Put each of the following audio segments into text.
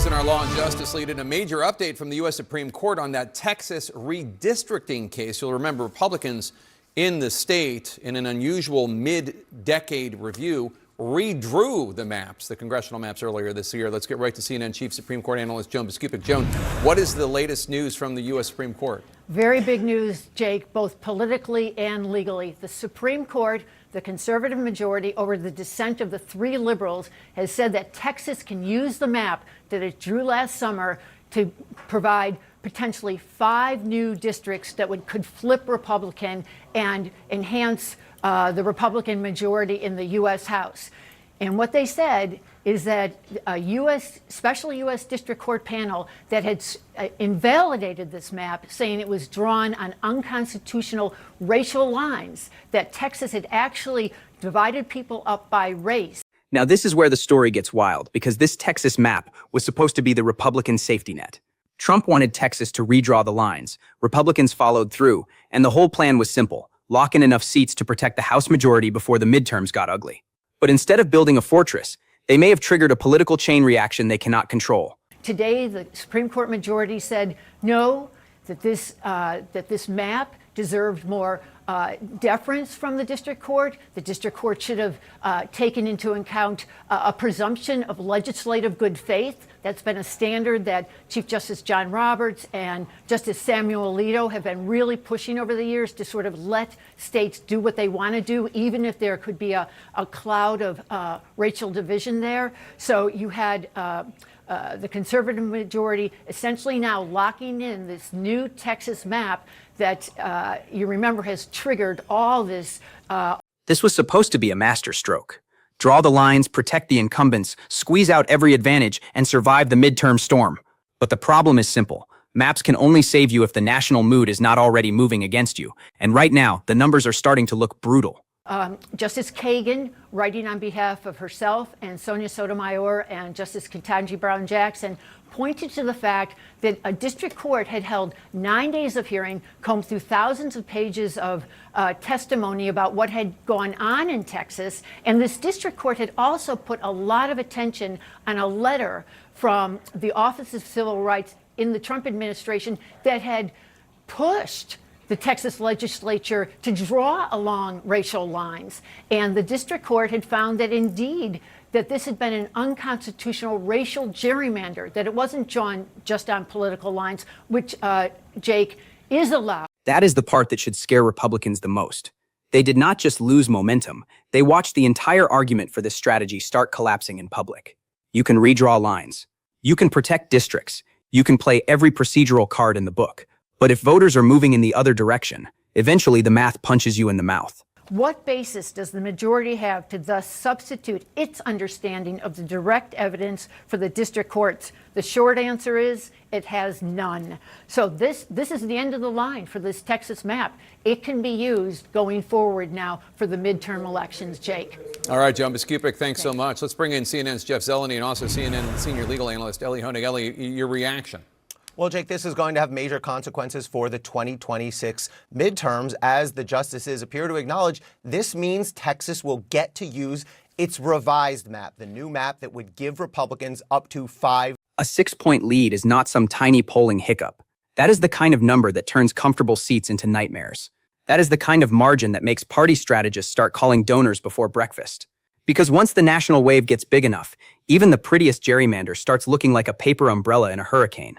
news in our law and justice lead and a major update from the U.S. Supreme Court on that Texas redistricting case. You'll remember Republicans in the state, in an unusual mid-decade review, redrew the maps, the congressional maps, earlier this year. Let's get right to CNN Chief Supreme Court Analyst Joan Biskupic. Joan, what is the latest news from the U.S. Supreme Court? Very big news, Jake, both politically and legally. The Supreme Court, the conservative majority over the dissent of the three liberals, has said that Texas can use the map that it drew last summer to provide potentially 5 new districts that could flip Republican and enhance the Republican majority in the U.S. House. And what they said is that a special U.S. District Court panel that had invalidated this map, saying it was drawn on unconstitutional racial lines, that Texas had actually divided people up by race. Now, this is where the story gets wild, because this Texas map was supposed to be the Republican safety net. Trump wanted Texas to redraw the lines. Republicans followed through, and the whole plan was simple: lock in enough seats to protect the House majority before the midterms got ugly. But instead of building a fortress, they may have triggered a political chain reaction they cannot control. Today, the Supreme Court majority said no, that this map deserved more deference from the district court. The district court should have taken into account a presumption of legislative good faith. That's been a standard that Chief Justice John Roberts and Justice Samuel Alito have been really pushing over the years, to sort of let states do what they want to do, even if there could be a cloud of racial division there. So you had the conservative majority essentially now locking in this new Texas map that you remember has triggered all this. This was supposed to be a masterstroke. Draw the lines, protect the incumbents, squeeze out every advantage, and survive the midterm storm. But the problem is simple. Maps can only save you if the national mood is not already moving against you. And right now, the numbers are starting to look brutal. Justice Kagan, writing on behalf of herself and Sonia Sotomayor and Justice Ketanji Brown Jackson, pointed to the fact that a district court had held 9 days of hearing, combed through thousands of pages of testimony about what had gone on in Texas. And this district court had also put a lot of attention on a letter from the Office of Civil Rights in the Trump administration that had pushed the Texas legislature to draw along racial lines. And the district court had found that indeed that this had been an unconstitutional racial gerrymander, that it wasn't drawn just on political lines, which, Jake, is allowed. That is the part that should scare Republicans the most. They did not just lose momentum, they watched the entire argument for this strategy start collapsing in public. You can redraw lines. You can protect districts. You can play every procedural card in the book. But if voters are moving in the other direction, eventually the math punches you in the mouth. What basis does the majority have to thus substitute its understanding of the direct evidence for the district courts? The short answer is it has none. So this is the end of the line for this Texas map. It can be used going forward now for the midterm elections, Jake. All right, Joan Biskupic, thanks so much. Let's bring in CNN's Jeff Zeleny and also CNN senior legal analyst Ellie Honig. Ellie, your reaction? Well, Jake, this is going to have major consequences for the 2026 midterms. As the justices appear to acknowledge, this means Texas will get to use its revised map, the new map that would give Republicans up to 5. A 6-point lead is not some tiny polling hiccup. That is the kind of number that turns comfortable seats into nightmares. That is the kind of margin that makes party strategists start calling donors before breakfast. Because once the national wave gets big enough, even the prettiest gerrymander starts looking like a paper umbrella in a hurricane.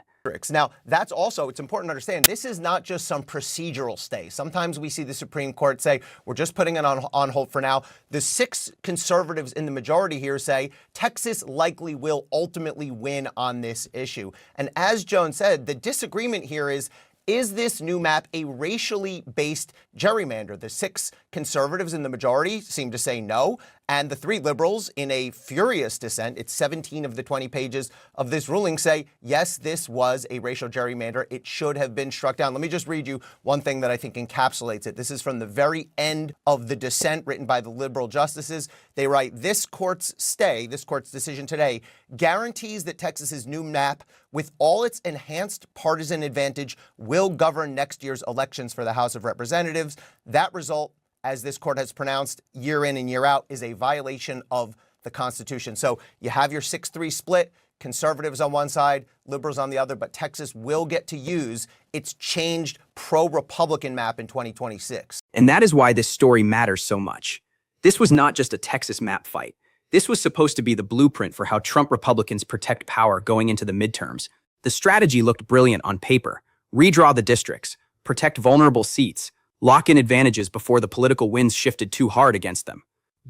Now, that's also, it's important to understand, this is not just some procedural stay. Sometimes we see the Supreme Court say, we're just putting it on hold for now. The 6 conservatives in the majority here say Texas likely will ultimately win on this issue. And as Joan said, the disagreement here is this new map a racially based gerrymander? The 6 conservatives in the majority seem to say no, and the 3 liberals, in a furious dissent, it's 17 of the 20 pages of this ruling, say, yes, this was a racial gerrymander. It should have been struck down. Let me just read you one thing that I think encapsulates it. This is from the very end of the dissent written by the liberal justices. They write, this court's decision today, guarantees that Texas's new map, with all its enhanced partisan advantage, will govern next year's elections for the House of Representatives. That result, as this court has pronounced year in and year out, is a violation of the Constitution. So you have your 6-3 split. conservatives on one side, liberals on the other, but Texas will get to use its changed pro-Republican map in 2026. And that is why this story matters so much. This was not just a Texas map fight. This was supposed to be the blueprint for how Trump Republicans protect power going into the midterms. The strategy looked brilliant on paper. Redraw the districts, protect vulnerable seats, lock in advantages before the political winds shifted too hard against them.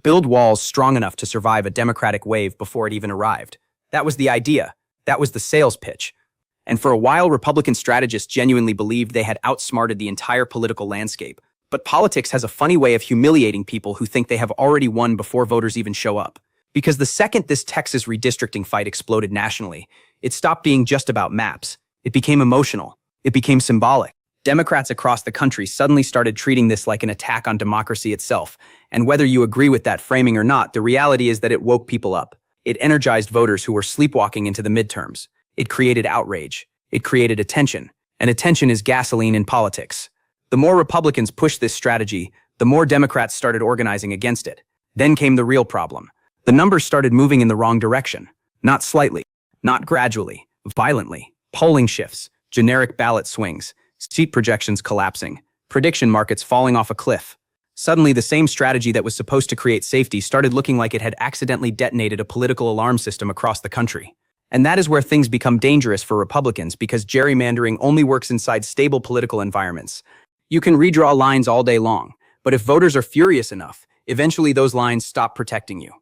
Build walls strong enough to survive a Democratic wave before it even arrived. That was the idea. That was the sales pitch. And for a while, Republican strategists genuinely believed they had outsmarted the entire political landscape. But politics has a funny way of humiliating people who think they have already won before voters even show up. Because the second this Texas redistricting fight exploded nationally, it stopped being just about maps. It became emotional. It became symbolic. Democrats across the country suddenly started treating this like an attack on democracy itself. And whether you agree with that framing or not, the reality is that it woke people up. It energized voters who were sleepwalking into the midterms. It created outrage. It created attention. And attention is gasoline in politics. The more Republicans pushed this strategy, the more Democrats started organizing against it. Then came the real problem. The numbers started moving in the wrong direction. Not slightly, not gradually, violently. Polling shifts, generic ballot swings, seat projections collapsing, prediction markets falling off a cliff. Suddenly, the same strategy that was supposed to create safety started looking like it had accidentally detonated a political alarm system across the country. And that is where things become dangerous for Republicans because gerrymandering only works inside stable political environments. You can redraw lines all day long, but if voters are furious enough, eventually those lines stop protecting you.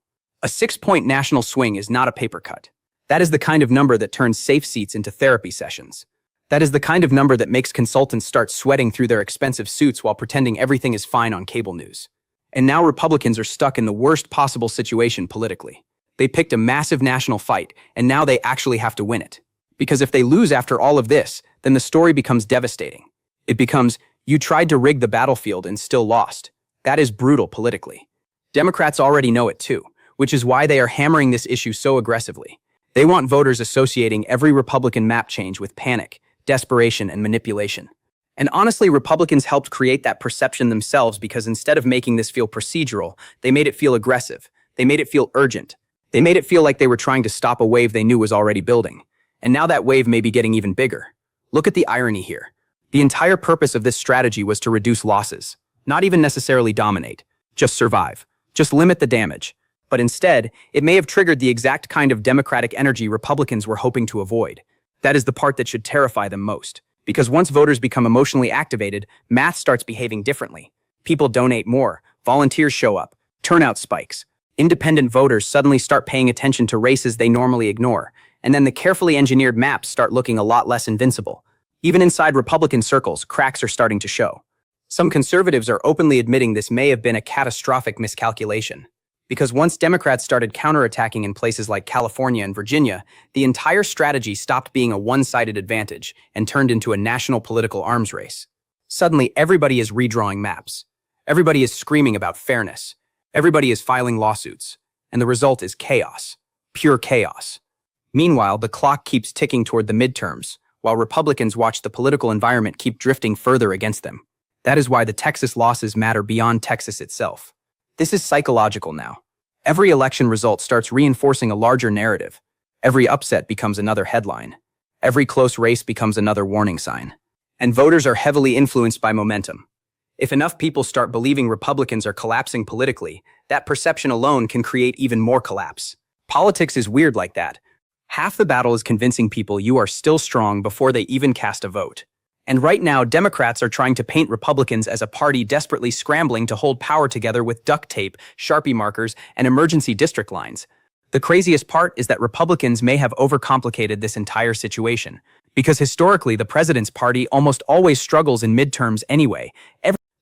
A 6-point national swing is not a paper cut. That is the kind of number that turns safe seats into therapy sessions. That is the kind of number that makes consultants start sweating through their expensive suits while pretending everything is fine on cable news. And now Republicans are stuck in the worst possible situation politically. They picked a massive national fight, and now they actually have to win it. Because if they lose after all of this, then the story becomes devastating. It becomes, you tried to rig the battlefield and still lost. That is brutal politically. Democrats already know it too, which is why they are hammering this issue so aggressively. They want voters associating every Republican map change with panic, desperation, and manipulation. And honestly, Republicans helped create that perception themselves because instead of making this feel procedural, they made it feel aggressive. They made it feel urgent. They made it feel like they were trying to stop a wave they knew was already building. And now that wave may be getting even bigger. Look at the irony here. The entire purpose of this strategy was to reduce losses, not even necessarily dominate, just survive, just limit the damage. But instead, it may have triggered the exact kind of Democratic energy Republicans were hoping to avoid. That is the part that should terrify them most. Because once voters become emotionally activated, math starts behaving differently. People donate more, volunteers show up, turnout spikes. Independent voters suddenly start paying attention to races they normally ignore, and then the carefully engineered maps start looking a lot less invincible. Even inside Republican circles, cracks are starting to show. Some conservatives are openly admitting this may have been a catastrophic miscalculation. Because once Democrats started counterattacking in places like California and Virginia, the entire strategy stopped being a one-sided advantage and turned into a national political arms race. Suddenly, everybody is redrawing maps. Everybody is screaming about fairness. Everybody is filing lawsuits. And the result is chaos. Pure chaos. Meanwhile, the clock keeps ticking toward the midterms, while Republicans watch the political environment keep drifting further against them. That is why the Texas losses matter beyond Texas itself. This is psychological now. Every election result starts reinforcing a larger narrative. Every upset becomes another headline. Every close race becomes another warning sign. And voters are heavily influenced by momentum. If enough people start believing Republicans are collapsing politically, that perception alone can create even more collapse. Politics is weird like that. Half the battle is convincing people you are still strong before they even cast a vote. And right now, Democrats are trying to paint Republicans as a party desperately scrambling to hold power together with duct tape, Sharpie markers, and emergency district lines. The craziest part is that Republicans may have overcomplicated this entire situation, because historically the president's party almost always struggles in midterms anyway.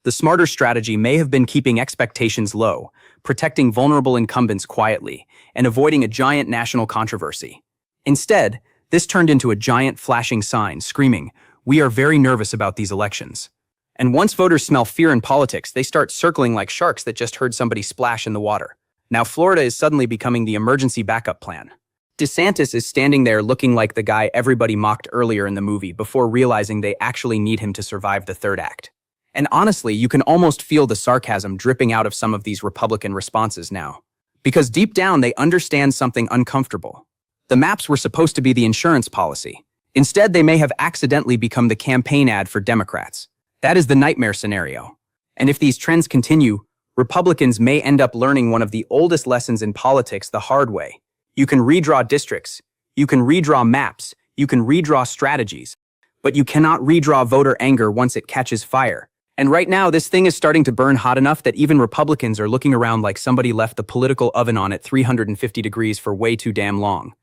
The smarter strategy may have been keeping expectations low, protecting vulnerable incumbents quietly, and avoiding a giant national controversy. Instead, this turned into a giant flashing sign screaming, "We are very nervous about these elections." And once voters smell fear in politics, they start circling like sharks that just heard somebody splash in the water. Now Florida is suddenly becoming the emergency backup plan. DeSantis is standing there looking like the guy everybody mocked earlier in the movie before realizing they actually need him to survive the third act. And honestly, you can almost feel the sarcasm dripping out of some of these Republican responses now. Because deep down, they understand something uncomfortable. The maps were supposed to be the insurance policy. Instead, they may have accidentally become the campaign ad for Democrats. That is the nightmare scenario. And if these trends continue, Republicans may end up learning one of the oldest lessons in politics the hard way. You can redraw districts, you can redraw maps, you can redraw strategies, but you cannot redraw voter anger once it catches fire. And right now, this thing is starting to burn hot enough that even Republicans are looking around like somebody left the political oven on at 350 degrees for way too damn long.